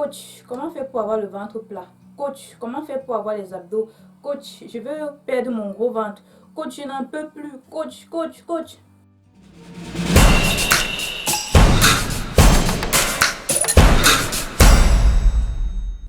Coach, comment faire pour avoir le ventre plat? Coach, comment faire pour avoir les abdos? Coach, je veux perdre mon gros ventre. Coach, je n'en peux plus. Coach, coach, coach.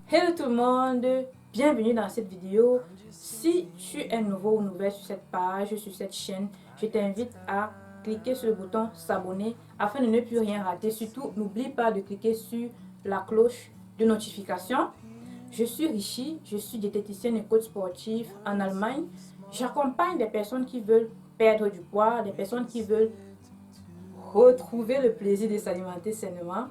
Hello tout le monde, bienvenue dans cette vidéo. Si tu es nouveau ou nouvelle sur cette page, sur cette chaîne, je t'invite à cliquer sur le bouton s'abonner afin de ne plus rien rater. Surtout, n'oublie pas de cliquer sur la cloche de notification. Je suis Richie, je suis diététicienne et coach sportif en Allemagne. J'accompagne des personnes qui veulent perdre du poids, des personnes qui veulent retrouver le plaisir de s'alimenter sainement.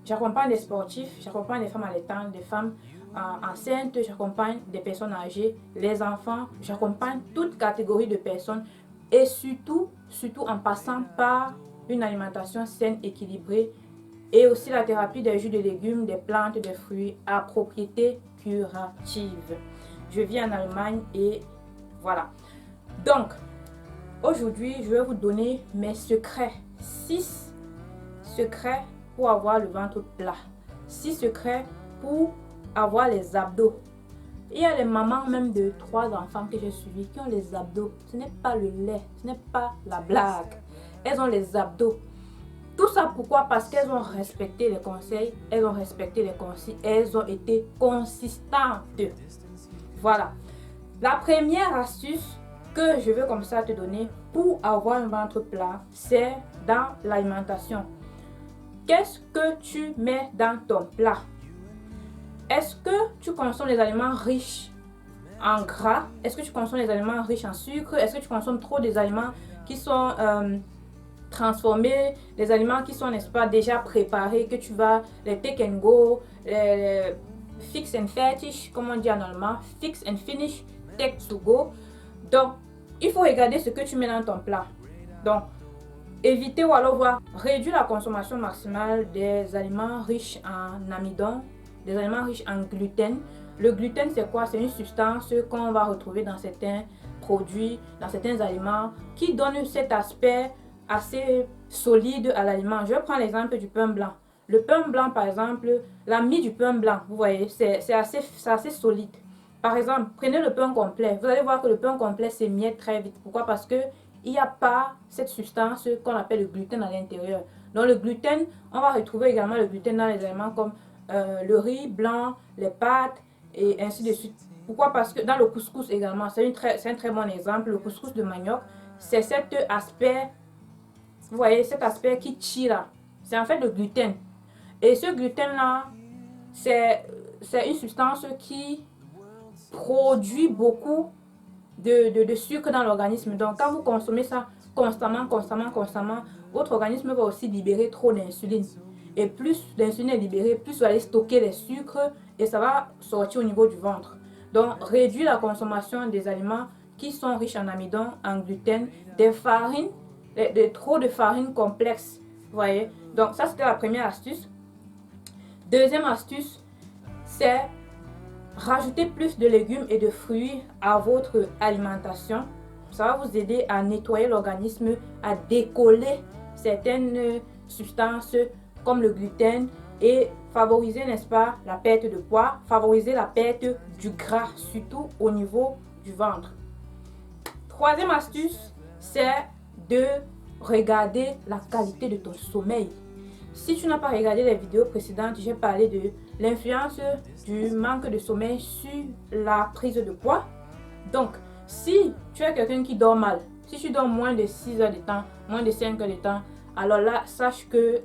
J'accompagne des sportifs, j'accompagne des femmes allaitantes, des femmes enceintes, j'accompagne des personnes âgées, les enfants, j'accompagne toute catégorie de personnes et surtout en passant par une alimentation saine, équilibrée et aussi la thérapie des jus de légumes, des plantes, des fruits à propriété curative. Je vis en Allemagne et voilà. Donc, aujourd'hui, je vais vous donner mes secrets. 6 secrets pour avoir le ventre plat. 6 secrets pour avoir les abdos. Il y a les mamans même de 3 enfants que j'ai suivis qui ont les abdos. Ce n'est pas le lait, ce n'est pas la blague. Elles ont les abdos. Tout ça pourquoi? Parce qu'elles ont respecté les conseils, elles ont respecté les consignes, elles ont été consistantes. Voilà. La première astuce que je veux comme ça te donner pour avoir un ventre plat, c'est dans l'alimentation. Qu'est-ce que tu mets dans ton plat? Est-ce que tu consommes les aliments riches en gras? Est-ce que tu consommes les aliments riches en sucre? Est-ce que tu consommes trop des aliments qui sont transformés, des aliments qui sont, n'est-ce pas, déjà préparés, que tu vas, les take and go, les fix and finish, comme on dit en allemand, fix and finish, take to go. Donc, il faut regarder ce que tu mets dans ton plat. Donc, éviter ou alors voir, réduire la consommation maximale des aliments riches en amidon, des aliments riches en gluten. Le gluten, c'est quoi? C'est une substance qu'on va retrouver dans certains produits, dans certains aliments, qui donne cet aspect assez solide à l'aliment. Je vais prendre l'exemple du pain blanc. Le pain blanc, par exemple, la mie du pain blanc, vous voyez, c'est assez solide. Par exemple, prenez le pain complet. Vous allez voir que le pain complet s'émiette très vite. Pourquoi? Parce que il n'y a pas cette substance qu'on appelle le gluten à l'intérieur. Donc le gluten, on va retrouver également le gluten dans les aliments comme le riz blanc, les pâtes et ainsi de suite. Pourquoi? Parce que dans le couscous également, c'est un très bon exemple. Le couscous de manioc, c'est cet aspect, vous voyez, cet aspect qui tire là. C'est en fait le gluten. Et ce gluten là, c'est une substance qui produit beaucoup de sucre dans l'organisme. Donc quand vous consommez ça constamment, votre organisme va aussi libérer trop d'insuline. Et plus l'insuline est libérée, plus vous allez stocker les sucres et ça va sortir au niveau du ventre. Donc réduire la consommation des aliments qui sont riches en amidon, en gluten, des farines, trop de farines complexes. Vous voyez? Donc ça c'était la première astuce. Deuxième astuce, c'est rajouter plus de légumes et de fruits à votre alimentation. Ça va vous aider à nettoyer l'organisme, à décoller certaines substances comme le gluten et favoriser, n'est-ce pas, la perte de poids, favoriser la perte du gras, surtout au niveau du ventre. Troisième astuce, c'est de regarder la qualité de ton sommeil. Si tu n'as pas regardé les vidéos précédentes, j'ai parlé de l'influence du manque de sommeil sur la prise de poids. Donc, si tu es quelqu'un qui dort mal, si tu dors moins de 6 heures de temps, moins de 5 heures de temps, alors là, sache que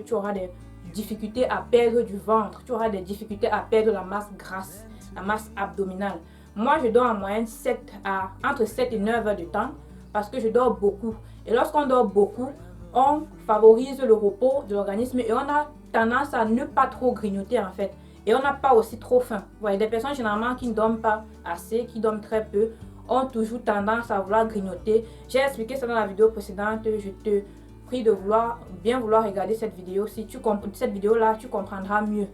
tu auras des difficultés à perdre du ventre, tu auras des difficultés à perdre la masse grasse, la masse abdominale. Moi, je dors en moyenne entre 7 et 9 heures de temps parce que je dors beaucoup. Et lorsqu'on dort beaucoup, on favorise le repos de l'organisme et on a tendance à ne pas trop grignoter en fait. Et on n'a pas aussi trop faim. Vous voyez, des personnes généralement qui ne dorment pas assez, qui dorment très peu, ont toujours tendance à vouloir grignoter. J'ai expliqué ça dans la vidéo précédente. Je te prie de bien vouloir regarder cette vidéo. Si tu comprends cette vidéo-là, tu comprendras mieux.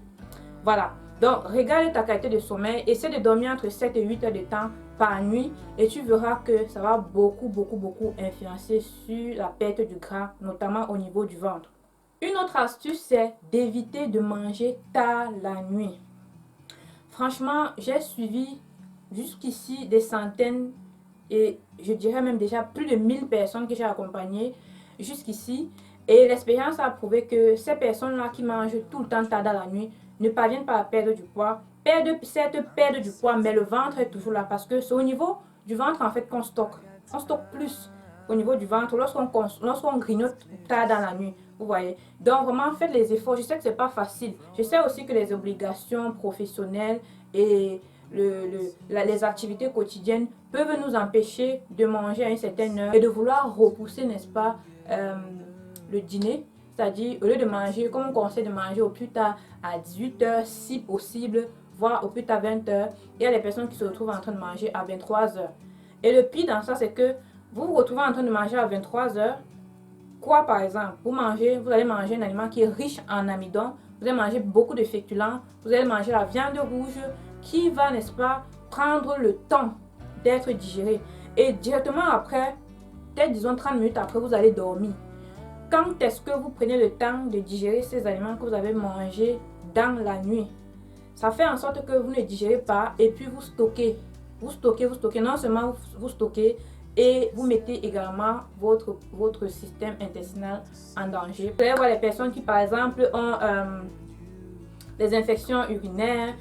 Voilà. Donc, regarde ta qualité de sommeil. Essaie de dormir entre 7 et 8 heures de temps par nuit. Et tu verras que ça va beaucoup influencer sur la perte du gras, notamment au niveau du ventre. Une autre astuce, c'est d'éviter de manger tard la nuit. Franchement, j'ai suivi jusqu'ici des centaines et je dirais même déjà plus de 1000 personnes que j'ai accompagnées jusqu'ici. Et l'expérience a prouvé que ces personnes-là qui mangent tout le temps tard dans la nuit ne parviennent pas à perdre du poids. Certes, perdre du poids, mais le ventre est toujours là parce que c'est au niveau du ventre en fait qu'on stocke. On stocke plus au niveau du ventre lorsqu'on grignote tard dans la nuit. Vous voyez. Donc vraiment, faites les efforts. Je sais que c'est pas facile. Je sais aussi que les obligations professionnelles et les activités quotidiennes peuvent nous empêcher de manger à une certaine heure et de vouloir repousser, n'est-ce pas, le dîner. C'est-à-dire, au lieu de manger, comme on conseille de manger au plus tard à 18h, si possible, voire au plus tard 20h, il y a des personnes qui se retrouvent en train de manger à 23h. Et le pire dans ça, c'est que vous vous retrouvez en train de manger à 23h. Quoi, par exemple? Vous allez manger un aliment qui est riche en amidon, vous allez manger beaucoup de féculents, vous allez manger la viande rouge qui va, n'est-ce pas, prendre le temps d'être digérée. Et directement après, peut-être disons 30 minutes après, vous allez dormir. Quand est-ce que vous prenez le temps de digérer ces aliments que vous avez mangés dans la nuit? Ça fait en sorte que vous ne digérez pas et puis vous stockez. Vous stockez. Non seulement vous stockez et vous mettez également votre système intestinal en danger. Vous allez voir les personnes qui, par exemple, ont des infections urinaires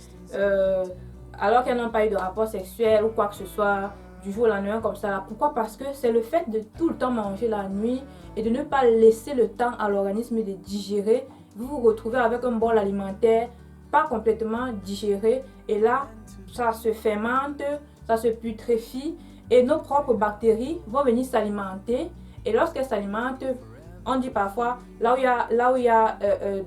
alors qu'elles n'ont pas eu de rapport sexuel ou quoi que ce soit du jour au lendemain comme ça. Pourquoi? Parce que c'est le fait de tout le temps manger la nuit et de ne pas laisser le temps à l'organisme de digérer. Vous vous retrouvez avec un bol alimentaire pas complètement digéré et là, ça se fermente, ça se putréfie et nos propres bactéries vont venir s'alimenter. Et lorsqu'elles s'alimentent, on dit parfois, là où il y a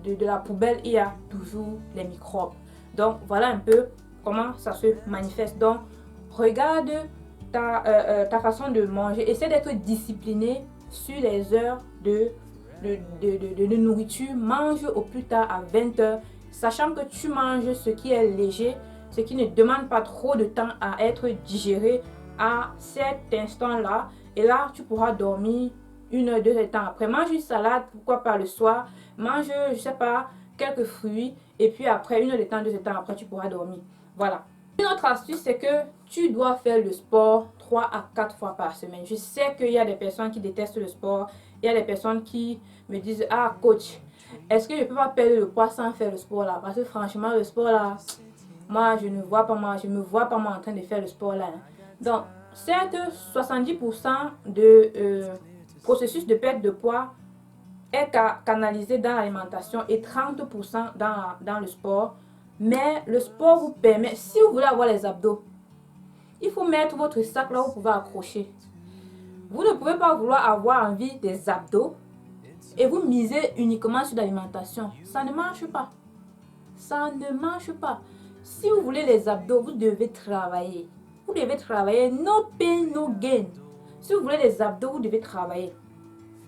de la poubelle, il y a toujours les microbes. Donc, voilà un peu comment ça se manifeste. Donc, regarde ta façon de manger. Essaie d'être discipliné sur les heures de nourriture. Mange au plus tard à 20h, sachant que tu manges ce qui est léger, ce qui ne demande pas trop de temps à être digéré à cet instant-là. Et là, tu pourras dormir 1 heure, 2 heures de temps après. Mange une salade, pourquoi pas le soir. Mange, je sais pas, quelques fruits. Et puis après, 1 heure de temps, 2 heures de temps après, tu pourras dormir. Voilà. Une autre astuce, c'est que tu dois faire le sport 3 à 4 fois par semaine. Je sais qu'il y a des personnes qui détestent le sport. Il y a des personnes qui me disent, ah coach, est-ce que je peux pas perdre le poids sans faire le sport là? Parce que franchement, le sport là, moi, je me vois pas moi en train de faire le sport là. Donc, certes, 70% de processus de perte de poids est canalisé dans l'alimentation et 30% dans le sport. Mais le sport vous permet, si vous voulez avoir les abdos, il faut mettre votre sac là où vous pouvez accrocher. Vous ne pouvez pas vouloir avoir envie des abdos et vous misez uniquement sur l'alimentation. Ça ne marche pas. Ça ne marche pas. Si vous voulez les abdos, vous devez travailler. Vous devez travailler. No pain, no gain. Si vous voulez les abdos, vous devez travailler.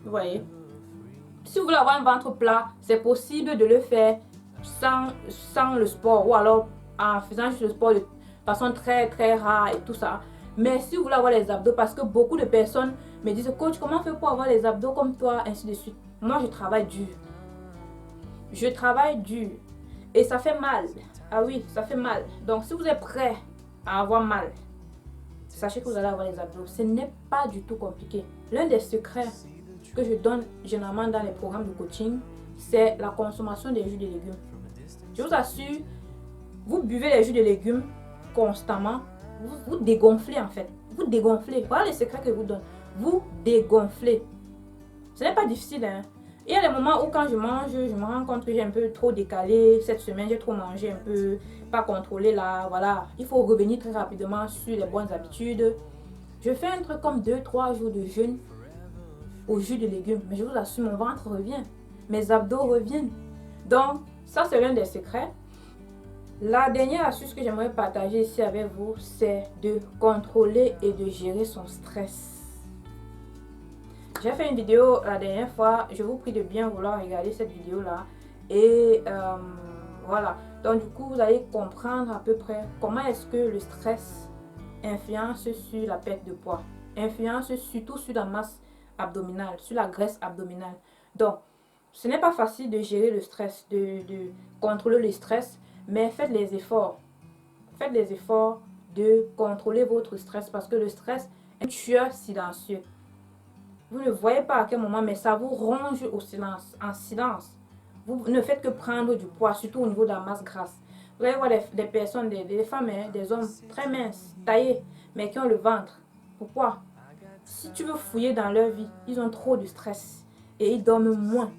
Vous voyez? Si vous voulez avoir un ventre plat, c'est possible de le faire sans le sport ou alors en faisant juste le sport de façon très très rare et tout ça. Mais si vous voulez avoir les abdos, parce que beaucoup de personnes me disent, coach, comment faire pour avoir les abdos comme toi, ainsi de suite. Moi, je travaille dur. Je travaille dur. Et ça fait mal. Ah oui, ça fait mal. Donc, si vous êtes prêt à avoir mal, sachez que vous allez avoir les abdos. Ce n'est pas du tout compliqué. L'un des secrets que je donne généralement dans les programmes de coaching, c'est la consommation des jus de légumes. Je vous assure, vous buvez les jus de légumes constamment, vous dégonflez en fait. Vous dégonflez. Voilà les secrets que je vous donne. Vous dégonflez. Ce n'est pas difficile, hein. Il y a des moments où quand je mange, je me rends compte que j'ai un peu trop décalé. Cette semaine, j'ai trop mangé un peu, pas contrôlé là. Voilà, il faut revenir très rapidement sur les bonnes habitudes. Je fais un truc comme 2-3 jours de jeûne au jus de légumes. Mais je vous assure, mon ventre revient. Mes abdos reviennent. Donc, ça c'est l'un des secrets. La dernière astuce que j'aimerais partager ici avec vous, c'est de contrôler et de gérer son stress. J'ai fait une vidéo la dernière fois, je vous prie de bien vouloir regarder cette vidéo là et voilà, donc du coup vous allez comprendre à peu près comment est-ce que le stress influence sur la perte de poids, influence surtout sur la masse abdominale, sur la graisse abdominale. Donc Ce n'est pas facile de gérer le stress, de contrôler le stress, mais faites les efforts. Faites les efforts de contrôler votre stress parce que le stress est un tueur silencieux. Vous ne voyez pas à quel moment, mais ça vous ronge au silence, en silence. Vous ne faites que prendre du poids, surtout au niveau de la masse grasse. Vous allez voir des personnes, des femmes, des hommes très minces, taillés, mais qui ont le ventre. Pourquoi? Si tu veux fouiller dans leur vie, ils ont trop de stress et ils dorment moins.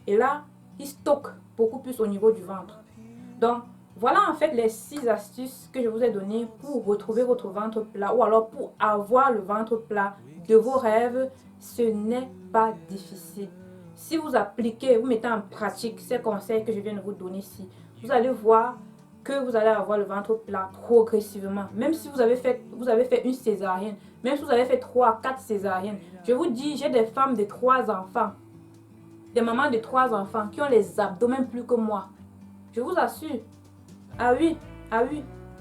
Et là, ils stockent beaucoup plus au niveau du ventre. Donc, voilà en fait les 6 astuces que je vous ai données pour retrouver votre ventre plat ou alors pour avoir le ventre plat de vos rêves. Ce n'est pas difficile. Si vous appliquez, vous mettez en pratique ces conseils que je viens de vous donner ici, vous allez voir que vous allez avoir le ventre plat progressivement. Même si vous avez fait une césarienne, même si vous avez fait 3, 4 césariennes. Je vous dis, j'ai des femmes de 3 enfants, des mamans de 3 enfants qui ont les abdomens plus que moi. Je vous assure. Ah oui,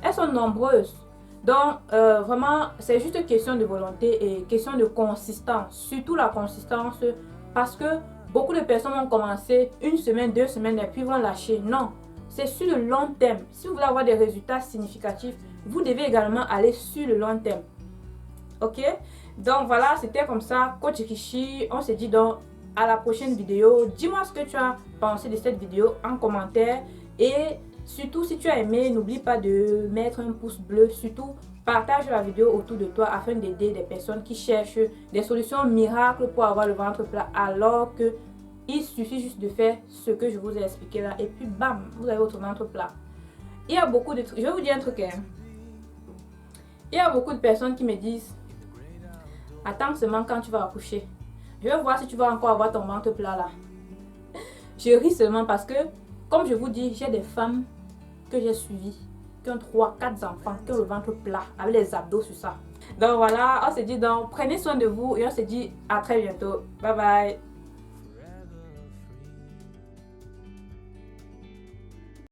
elles sont nombreuses. Donc, vraiment, c'est juste question de volonté et question de consistance. Surtout la consistance, parce que beaucoup de personnes vont commencer 1 semaine, 2 semaines et puis vont lâcher. Non, c'est sur le long terme. Si vous voulez avoir des résultats significatifs, vous devez également aller sur le long terme. Ok? Donc voilà, c'était comme ça, Coach Rishi. On se dit donc à la prochaine vidéo. Dis-moi ce que tu as pensé de cette vidéo en commentaire. Et surtout, si tu as aimé, n'oublie pas de mettre un pouce bleu. Surtout, partage la vidéo autour de toi afin d'aider des personnes qui cherchent des solutions miracles pour avoir le ventre plat, alors que il suffit juste de faire ce que je vous ai expliqué là et puis bam, vous avez votre ventre plat. Il y a beaucoup de trucs. Je vais vous dire un truc. Il y a beaucoup de personnes qui me disent: attends seulement quand tu vas accoucher. Je vais voir si tu vas encore avoir ton ventre plat là. Je ris seulement parce que, comme je vous dis, j'ai des femmes que j'ai suivies qui ont 3, 4 enfants, qui ont le ventre plat, avec les abdos sur ça. Donc voilà, on se dit donc, prenez soin de vous et on se dit à très bientôt. Bye bye.